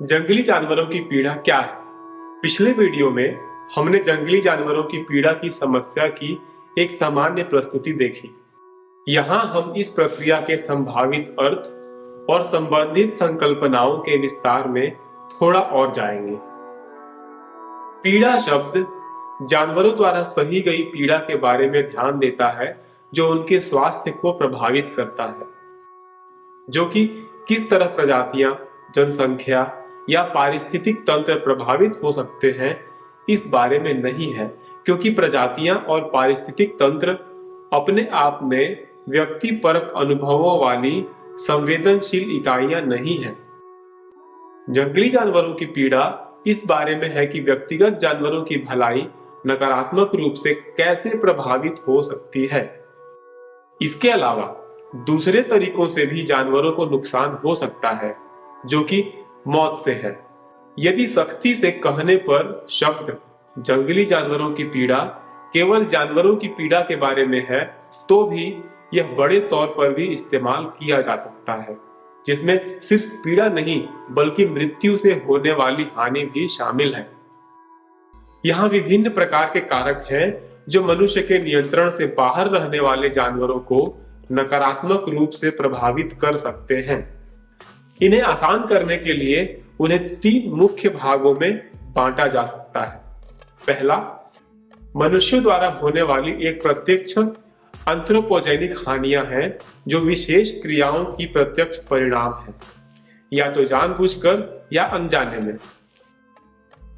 जंगली जानवरों की पीड़ा क्या है? पिछले वीडियो में हमने जंगली जानवरों की पीड़ा की समस्या की एक सामान्य प्रस्तुति देखी। यहाँ हम इस प्रक्रिया के संभावित अर्थ और संबंधित संकल्पनाओं के विस्तार में थोड़ा और जाएंगे। पीड़ा शब्द जानवरों द्वारा सही गई पीड़ा के बारे में ध्यान देता है जो उनके स्वास्थ्य को प्रभावित करता है, जो कि किस तरह प्रजातियां, जनसंख्या या पारिस्थितिक तंत्र प्रभावित हो सकते हैं इस बारे में नहीं है, क्योंकि प्रजातियां और पारिस्थितिक तंत्र अपने आप में व्यक्तिपरक अनुभवों वाली संवेदनशील इकाइयां नहीं हैं। जंगली जानवरों की पीड़ा इस बारे में है कि व्यक्तिगत जानवरों की भलाई नकारात्मक रूप से कैसे प्रभावित हो सकती है। इसके अलावा दूसरे तरीकों से भी जानवरों को नुकसान हो सकता है, जो कि मौत से है। यदि सख्ती से कहने पर शब्द जंगली जानवरों की पीड़ा केवल जानवरों की पीड़ा के बारे में है, तो भी यह बड़े तौर पर भी इस्तेमाल किया जा सकता है, जिसमें सिर्फ पीड़ा नहीं बल्कि मृत्यु से होने वाली हानि भी शामिल है। यहाँ विभिन्न प्रकार के कारक हैं जो मनुष्य के नियंत्रण से बाहर रहने वाले जानवरों को नकारात्मक रूप से प्रभावित कर सकते हैं। इन्हें आसान करने के लिए उन्हें 3 मुख्य भागों में बांटा जा सकता है। पहला, मनुष्यों द्वारा होने वाली एक प्रत्यक्ष एंथ्रोपोजेनिक हानियां हैं जो विशेष क्रियाओं की प्रत्यक्ष परिणाम है, या तो जानबूझकर या अनजाने में।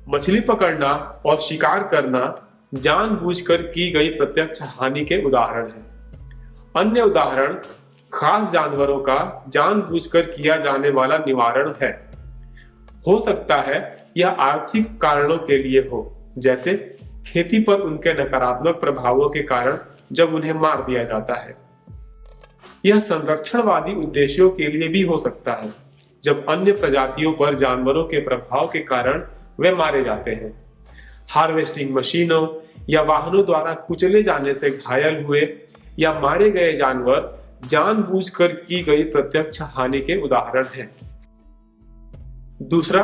मछली पकड़ना और शिकार करना जानबूझकर की गई प्रत्यक्ष हानि के उदाहरण हैं। अन्य उदाहरण खास जानवरों का जानबूझकर किया जाने वाला निवारण है। हो सकता है यह आर्थिक कारणों के लिए हो, जैसे खेती पर उनके नकारात्मक प्रभावों के कारण जब उन्हें मार दिया जाता है। यह संरक्षणवादी उद्देश्यों के लिए भी हो सकता है, जब अन्य प्रजातियों पर जानवरों के प्रभाव के कारण वे मारे जाते हैं। हार्वेस्टिंग मशीनों या वाहनों द्वारा कुचले जाने से घायल हुए या मारे गए जानवर जानबूझकर की गई प्रत्यक्ष हानि के उदाहरण हैं। दूसरा,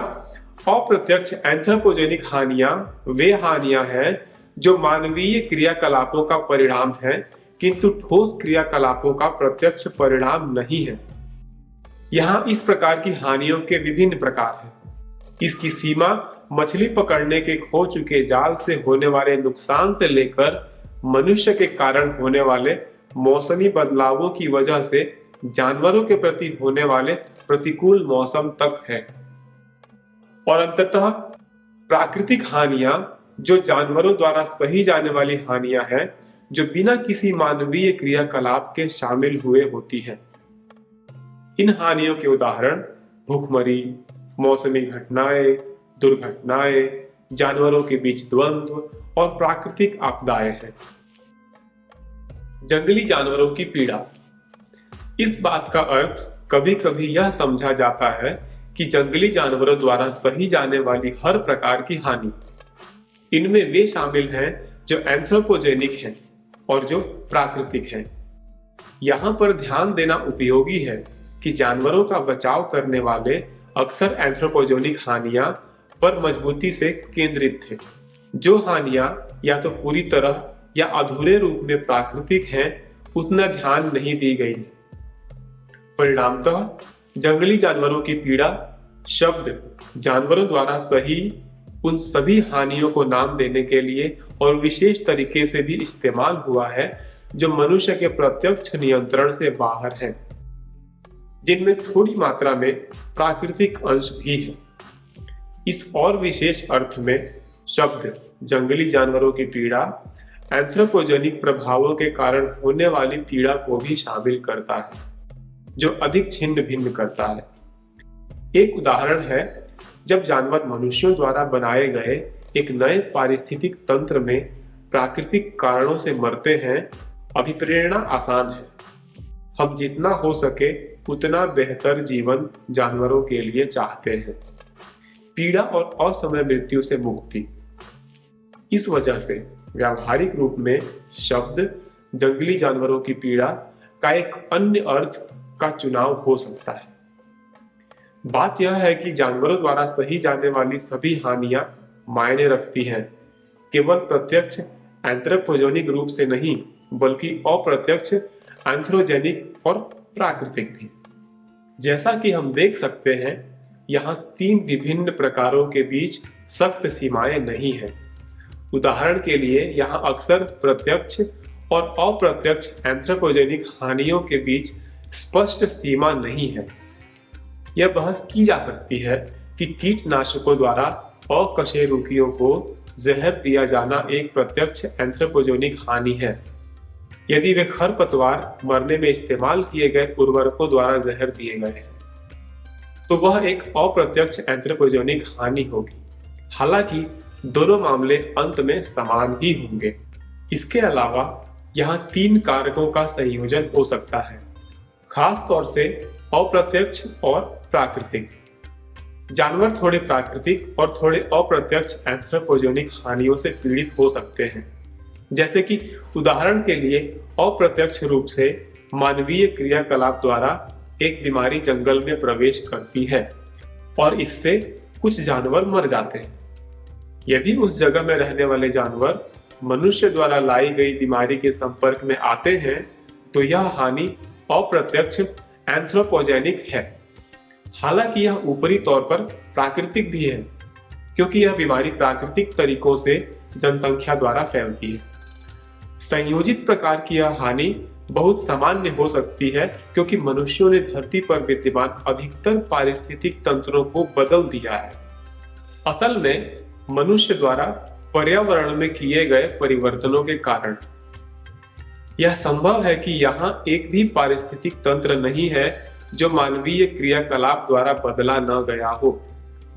अप्रत्यक्ष एंथ्रोपोजेनिक हानियां वे हानियां हैं जो मानवीय क्रियाकलापों का परिणाम है, किंतु ठोस क्रियाकलापों का प्रत्यक्ष परिणाम नहीं है। यहाँ इस प्रकार की हानियों के विभिन्न प्रकार हैं। इसकी सीमा मछली पकड़ने के खो चुके जाल से होने वाले नुकसान से लेकर मनुष्य के कारण होने वाले मौसमी बदलावों की वजह से जानवरों के प्रति होने वाले प्रतिकूल मौसम तक है। और अंततः प्राकृतिक हानियां जो जानवरों द्वारा सही जाने वाली हानियां हैं, जो बिना किसी मानवीय क्रियाकलाप के शामिल हुए होती हैं। इन हानियों के उदाहरण भूखमरी, मौसमी घटनाएं, दुर्घटनाएं, जानवरों के बीच द्वंद्व और प्राकृतिक आपदाएं हैं। जंगली जानवरों की पीड़ा। इस बात का अर्थ कभी कभी यह समझा जाता है कि जंगली जानवरों द्वारा सही जाने वाली हर प्रकार की हानि, इनमें वे शामिल हैं जो एंथ्रोपोजेनिक हैं और जो प्राकृतिक हैं। यहाँ पर ध्यान देना उपयोगी है कि जानवरों का बचाव करने वाले अक्सर एंथ्रोपोजेनिक हानियां पर मजबूती से केंद्रित थे। जो हानियां या तो पूरी तरह या अधूरे रूप में प्राकृतिक हैं, उतना ध्यान नहीं दी गई। परिणामतः जंगली जानवरों की पीड़ा शब्द जानवरों द्वारा सही उन सभी हानियों को नाम देने के लिए और विशेष तरीके से भी इस्तेमाल हुआ है जो मनुष्य के प्रत्यक्ष नियंत्रण से बाहर है, जिनमें थोड़ी मात्रा में प्राकृतिक अंश भी है। इस और विशेष अर्थ में शब्द जंगली जानवरों की पीड़ा एंथ्रोपोजेनिक प्रभावों के कारण होने वाली पीड़ा को भी शामिल करता है, जो अधिक छिन्न भिन्न करता है। एक उदाहरण है जब जानवर मनुष्यों द्वारा बनाए गए एक नए पारिस्थितिक तंत्र में प्राकृतिक कारणों से मरते हैं। अभिप्रेरणा आसान है। हम जितना हो सके उतना बेहतर जीवन जानवरों के लिए चाहते हैं। पीड़ा और असमय मृत्यु से मुक्ति। इस वजह से व्यावहारिक रूप में शब्द जंगली जानवरों की पीड़ा का एक अन्य अर्थ का चुनाव हो सकता है। बात यह है कि जानवरों द्वारा सही जाने वाली सभी हानियां मायने रखती हैं, केवल प्रत्यक्ष एंथ्रोपोजेनिक रूप से नहीं बल्कि अप्रत्यक्ष एंथ्रोजेनिक और प्राकृतिक भी। जैसा कि हम देख सकते हैं, यहाँ 3 विभिन्न प्रकारों के बीच सख्त सीमाएं नहीं हैं। उदाहरण के लिए यहाँ अक्सर प्रत्यक्ष और अप्रत्यक्ष एंथ्रोपोजेनिक हानियों के बीच स्पष्ट सीमा नहीं है। यह बहस की जा सकती है कि कीटनाशकों द्वारा अकशेरुकियों को जहर दिया जाना एक प्रत्यक्ष एंथ्रोपोजेनिक हानि है। यदि वे खरपतवार मरने में इस्तेमाल किए गए उर्वरकों द्वारा जहर दिए गए हैं, तो वह एक अप्रत्यक्ष एंथ्रोपोजेनिक हानि होगी। हालांकि दोनों मामले अंत में समान ही होंगे। इसके अलावा यहाँ 3 कारकों का संयोजन हो सकता है, खास तौर से अप्रत्यक्ष और प्राकृतिक। जानवर थोड़े प्राकृतिक और थोड़े अप्रत्यक्ष एंथ्रोपोजेनिक हानियों से पीड़ित हो सकते हैं। जैसे कि उदाहरण के लिए अप्रत्यक्ष रूप से मानवीय क्रियाकलाप द्वारा एक बीमारी जंगल में प्रवेश करती है और इससे कुछ जानवर मर जाते हैं। यदि उस जगह में रहने वाले जानवर मनुष्य द्वारा लाई गई बीमारी के संपर्क में आते हैं तो यह हानि अप्रत्यक्ष एंथ्रोपोजेनिक है। हालांकि यह ऊपरी तौर पर प्राकृतिक भी है, क्योंकि यह बीमारी प्राकृतिक तरीकों से जनसंख्या द्वारा फैलती है। संयोजित प्रकार की यह हानि बहुत सामान्य हो सकती है, क्योंकि मनुष्यों ने धरती पर विद्यमान अधिकतर पारिस्थितिक तंत्रों को बदल दिया है। असल में मनुष्य द्वारा पर्यावरण में किए गए परिवर्तनों के कारण यह संभव है कि यहाँ एक भी पारिस्थितिक तंत्र नहीं है जो मानवीय क्रियाकलाप द्वारा बदला न गया हो।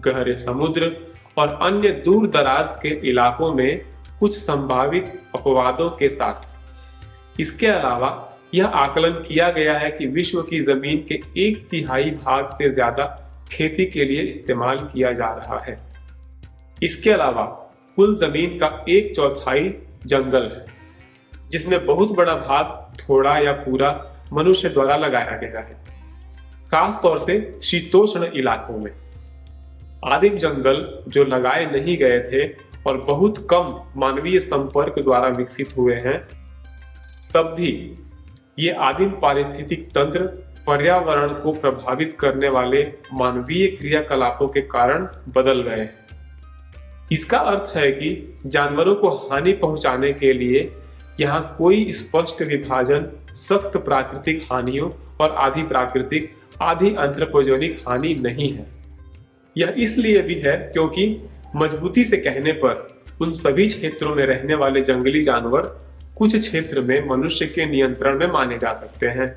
गहरे समुद्र और अन्य दूर दराज के इलाकों में कुछ संभावित अपवादों के साथ। इसके अलावा यह आकलन किया गया है कि विश्व की जमीन के 1/3 भाग से ज्यादा खेती के लिए इस्तेमाल किया जा रहा है। इसके अलावा कुल जमीन का 1/4 जंगल है, जिसमें बहुत बड़ा भाग थोड़ा या पूरा मनुष्य द्वारा लगाया गया है, खास तौर से शीतोष्ण इलाकों में। आदिम जंगल जो लगाए नहीं गए थे और बहुत कम मानवीय संपर्क द्वारा विकसित हुए हैं, तब भी ये आदिम पारिस्थितिक तंत्र पर्यावरण को प्रभावित करने वाले मानवीय क्रियाकलापों के कारण बदल गए हैं। इसका अर्थ है कि जानवरों को हानि पहुंचाने के लिए यहाँ कोई स्पष्ट विभाजन सख्त प्राकृतिक हानियों और आधी प्राकृतिक आधी एंथ्रोपोजेनिक हानि नहीं है। यह इसलिए भी है क्योंकि मजबूती से कहने पर उन सभी क्षेत्रों में रहने वाले जंगली जानवर कुछ क्षेत्र में मनुष्य के नियंत्रण में माने जा सकते हैं,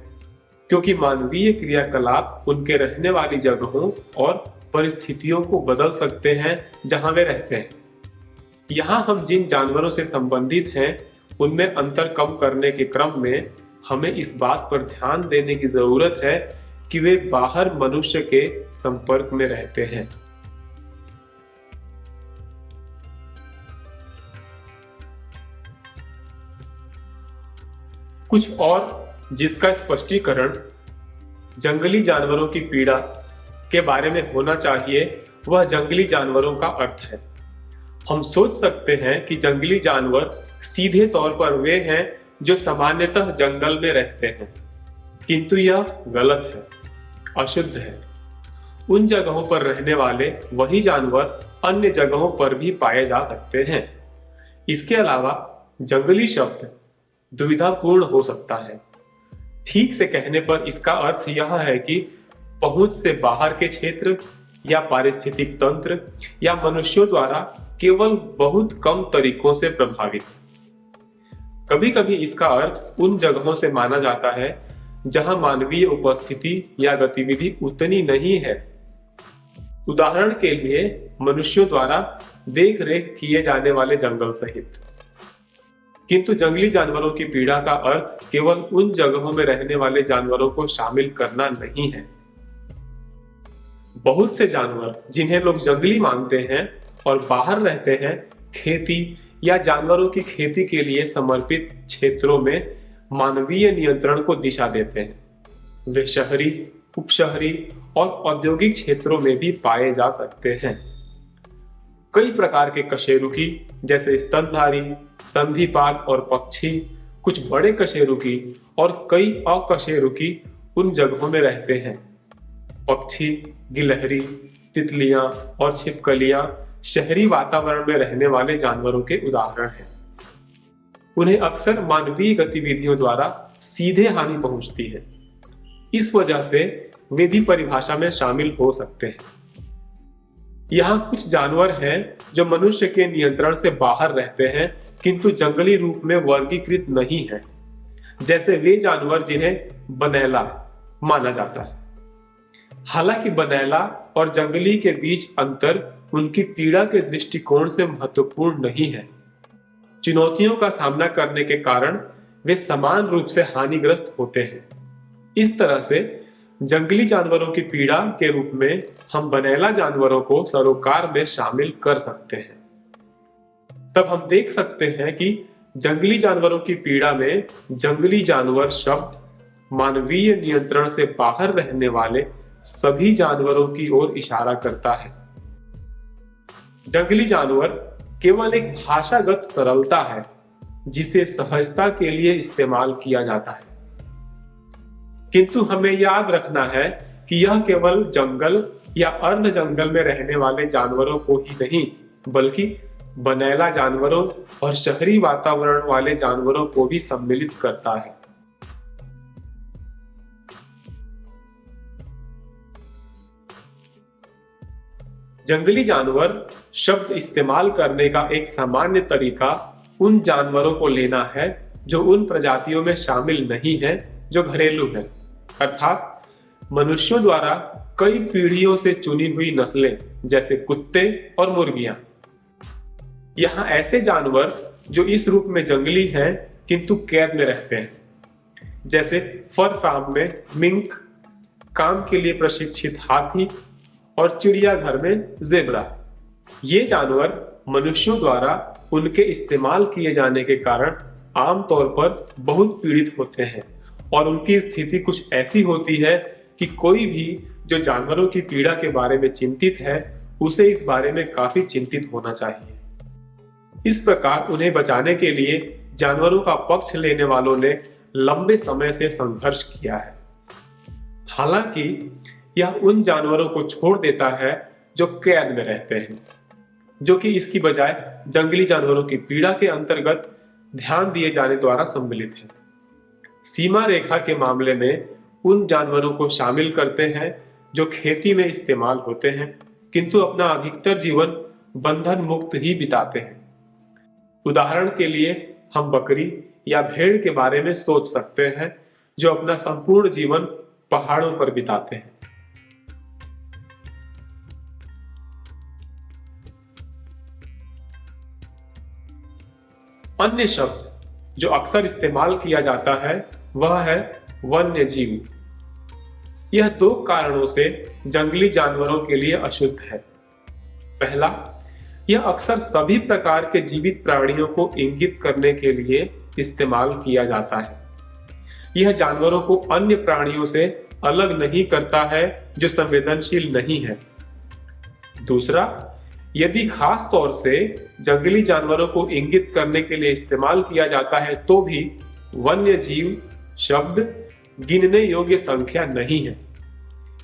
क्योंकि मानवीय क्रियाकलाप उनके रहने वाली जगहों और परिस्थितियों को बदल सकते हैं जहां वे रहते हैं। यहाँ हम जिन जानवरों से संबंधित हैं उनमें अंतर कम करने के क्रम में हमें इस बात पर ध्यान देने की जरूरत है कि वे बाहर मनुष्य के संपर्क में रहते हैं। कुछ और जिसका स्पष्टीकरण जंगली जानवरों की पीड़ा के बारे में होना चाहिए, वह जंगली जानवरों का अर्थ है। हम सोच सकते हैं कि जंगली जानवर सीधे तौर पर वे हैं जो सामान्यतः जंगल में रहते हैं, किंतु यह गलत है, अशुद्ध है। उन जगहों पर रहने वाले वही जानवर अन्य जगहों पर भी पाए जा सकते हैं। इसके अलावा जंगली शब्द दुविधापूर्ण हो सकता है। ठीक से कहने पर इसका अर्थ यह है कि पहुंच से बाहर के क्षेत्र या पारिस्थितिक तंत्र या मनुष्यों द्वारा केवल बहुत कम तरीकों से प्रभावित। कभी कभी इसका अर्थ उन जगहों से माना जाता है जहां मानवीय उपस्थिति या गतिविधि उतनी नहीं है। उदाहरण के लिए मनुष्यों द्वारा देख रेख किए जाने वाले जंगल सहित। किंतु जंगली जानवरों की पीड़ा का अर्थ केवल उन जगहों में रहने वाले जानवरों को शामिल करना नहीं है। बहुत से जानवर जिन्हें लोग जंगली मानते हैं और बाहर रहते हैं, खेती या जानवरों की खेती के लिए समर्पित क्षेत्रों में मानवीय नियंत्रण को दिशा देते हैं। वे शहरी उपशहरी और औद्योगिक क्षेत्रों में भी पाए जा सकते हैं। कई प्रकार के कशेरुकी जैसे स्तनधारी, संधिपाद और पक्षी, कुछ बड़े कशेरुकी और कई अकशेरुकी उन जगहों में रहते हैं। पक्षी, गिलहरी, तितलियां और छिपकलियां शहरी वातावरण में रहने वाले जानवरों के उदाहरण हैं। उन्हें अक्सर मानवीय गतिविधियों द्वारा सीधे हानि पहुंचती है। इस वजह से वे भी परिभाषा में शामिल हो सकते हैं। यहाँ कुछ जानवर हैं जो मनुष्य के नियंत्रण से बाहर रहते हैं किंतु जंगली रूप में वर्गीकृत नहीं है, जैसे वे जानवर जिन्हें बनैला माना जाता है। हालांकि बनैला और जंगली के बीच अंतर उनकी पीड़ा के दृष्टिकोण से महत्वपूर्ण नहीं है। चुनौतियों का सामना करने के कारण वे समान रूप से हानिग्रस्त होते हैं। इस तरह से जंगली जानवरों की पीड़ा के रूप में हम बनैला जानवरों को सरोकार में शामिल कर सकते हैं। तब हम देख सकते हैं कि जंगली जानवरों की पीड़ा में जंगली जानवर शब्द मानवीय नियंत्रण से बाहर रहने वाले सभी जानवरों की ओर इशारा करता है। जंगली जानवर केवल एक भाषागत सरलता है जिसे सहजता के लिए इस्तेमाल किया जाता है, किंतु हमें याद रखना है कि यह केवल जंगल या अर्ध जंगल में रहने वाले जानवरों को ही नहीं बल्कि बनैला जानवरों और शहरी वातावरण वाले जानवरों को भी सम्मिलित करता है। जंगली जानवर शब्द इस्तेमाल करने का एक सामान्य तरीका उन जानवरों को लेना है जो उन प्रजातियों में शामिल नहीं है जो घरेलू हैं, अर्थात मनुष्यों द्वारा कई पीढ़ियों से चुनी हुई नस्लें जैसे कुत्ते और मुर्गियां। यहाँ ऐसे जानवर जो इस रूप में जंगली हैं किंतु कैद में रहते हैं, जैसे फर फार्म में मिंक, काम के लिए प्रशिक्षित हाथी और चिड़ियाघर में जेब्रा। ये जानवर मनुष्यों द्वारा उनके इस्तेमाल किए जाने के कारण आमतौर पर बहुत पीड़ित होते हैं और उनकी स्थिति कुछ ऐसी होती है कि कोई भी जो जानवरों की पीड़ा के बारे में चिंतित है उसे इस बारे में काफी चिंतित होना चाहिए। इस प्रकार उन्हें बचाने के लिए जानवरों का पक्ष लेने वालों ने लंबे समय से संघर्ष किया है। हालांकि यह उन जानवरों को छोड़ देता है जो कैद में रहते हैं, जो कि इसकी बजाय जंगली जानवरों की पीड़ा के अंतर्गत ध्यान दिए जाने द्वारा सम्मिलित है। सीमा रेखा के मामले में उन जानवरों को शामिल करते हैं जो खेती में इस्तेमाल होते हैं किंतु अपना अधिकतर जीवन बंधन मुक्त ही बिताते हैं। उदाहरण के लिए हम बकरी या भेड़ के बारे में सोच सकते हैं जो अपना संपूर्ण जीवन पहाड़ों पर बिताते हैं। अन्य शब्द जो अक्सर इस्तेमाल किया जाता है वह है वन्य जीव। यह दो कारणों से जंगली जानवरों के लिए अशुद्ध है। पहला, यह अक्सर सभी प्रकार के जीवित प्राणियों को इंगित करने के लिए इस्तेमाल किया जाता है। यह जानवरों को अन्य प्राणियों से अलग नहीं करता है जो संवेदनशील नहीं है। दूसरा, यदि खास तौर से जंगली जानवरों को इंगित करने के लिए इस्तेमाल किया जाता है तो भी वन्य जीव शब्द गिनने योग्य संख्या नहीं है,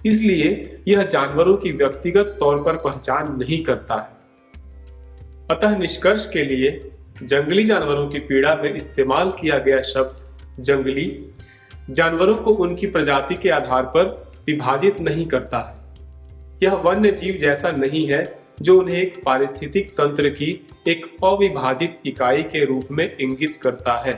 इसलिए यह जानवरों की व्यक्तिगत तौर पर पहचान नहीं करता है। अतः निष्कर्ष के लिए जंगली जानवरों की पीड़ा में इस्तेमाल किया गया शब्द जंगली जानवरों को उनकी प्रजाति के आधार पर विभाजित नहीं करता है। यह वन्य जीव जैसा नहीं है जो उन्हें एक पारिस्थितिक तंत्र की एक अविभाजित इकाई के रूप में इंगित करता है।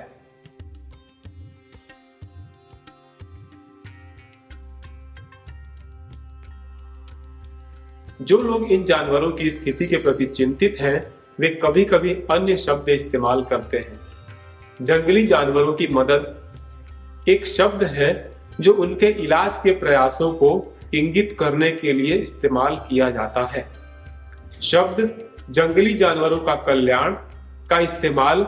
जो लोग इन जानवरों की स्थिति के प्रति चिंतित हैं वे कभी कभी अन्य शब्द इस्तेमाल करते हैं। जंगली जानवरों की मदद एक शब्द है जो उनके इलाज के प्रयासों को इंगित करने के लिए इस्तेमाल किया जाता है। शब्द जंगली जानवरों का कल्याण का इस्तेमाल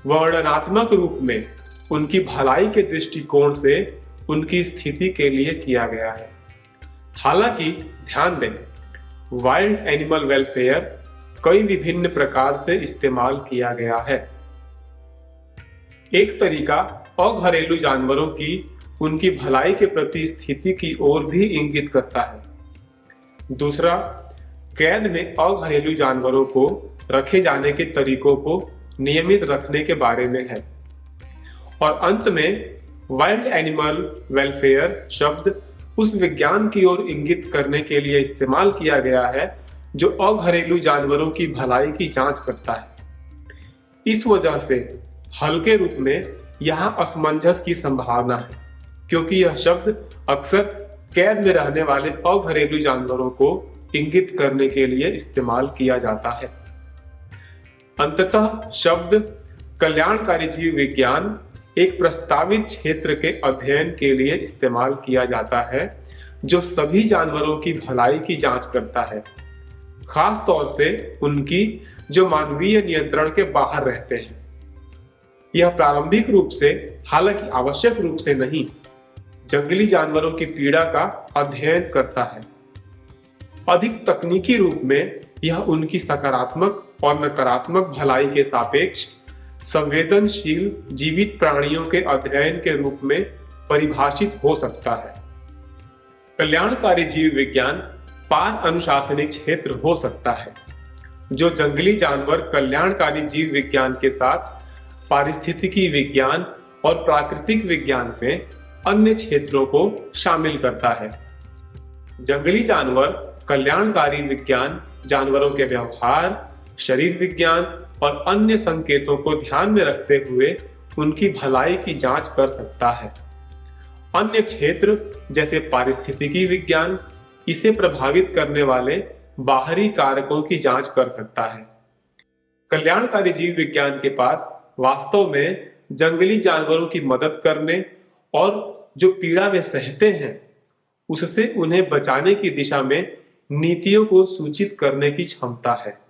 वर्णनात्मक रूप में उनकी भलाई के दृष्टिकोण से उनकी स्थिति के लिए किया गया है। हालांकि ध्यान दें, वाइल्ड एनिमल वेलफेयर कई विभिन्न प्रकार से इस्तेमाल किया गया है। एक तरीका अघरेलू जानवरों की उनकी भलाई के प्रति स्थिति की ओर भी इंगित करता है। दूसरा, कैद में अघरेलू जानवरों को रखे जाने के तरीकों को नियमित रखने के बारे में है। और अंत में वाइल्ड एनिमल वेलफेयर शब्द उस विज्ञान की ओर इंगित करने के लिए इस्तेमाल किया गया है जो अघरेलू जानवरों की भलाई की जांच करता है। इस वजह से हल्के रूप में यहाँ असमंजस की संभावना है, क्योंकि यह शब्द अक्सर कैद में रहने वाले अघरेलू जानवरों को इंगित करने के लिए इस्तेमाल किया जाता है। अंततः शब्द कल्याणकारी जीव विज्ञान एक प्रस्तावित क्षेत्र के अध्ययन के लिए इस्तेमाल किया जाता है जो सभी जानवरों की भलाई की जांच करता है, खास तौर से उनकी जो मानवीय नियंत्रण के बाहर रहते हैं। यह प्रारंभिक रूप से, हालांकि आवश्यक रूप से नहीं, जंगली जानवरों की पीड़ा का अध्ययन करता है। अधिक तकनीकी रूप में यह उनकी सकारात्मक और नकारात्मक भलाई के सापेक्ष संवेदनशील जीवित प्राणियों के अध्ययन के रूप में परिभाषित हो सकता है। कल्याणकारी जीव विज्ञान पार अनुशासनिक क्षेत्र हो सकता है जो जंगली जानवर कल्याणकारी जीव विज्ञान के साथ पारिस्थितिकी विज्ञान और प्राकृतिक विज्ञान में अन्य क्षेत्रों को शामिल करता है। जंगली जानवर कल्याणकारी विज्ञान जानवरों के व्यवहार, शरीर विज्ञान और अन्य संकेतों को ध्यान में रखते हुए उनकी भलाई की जांच कर सकता है। अन्य क्षेत्र जैसे पारिस्थितिकी विज्ञान इसे प्रभावित करने वाले बाहरी कारकों की जांच कर सकता है। कल्याणकारी जीव विज्ञान के पास वास्तव में जंगली जानवरों की मदद करने और जो पीड़ा वे सहते हैं उससे उन्हें बचाने की दिशा में नीतियों को सूचित करने की क्षमता है।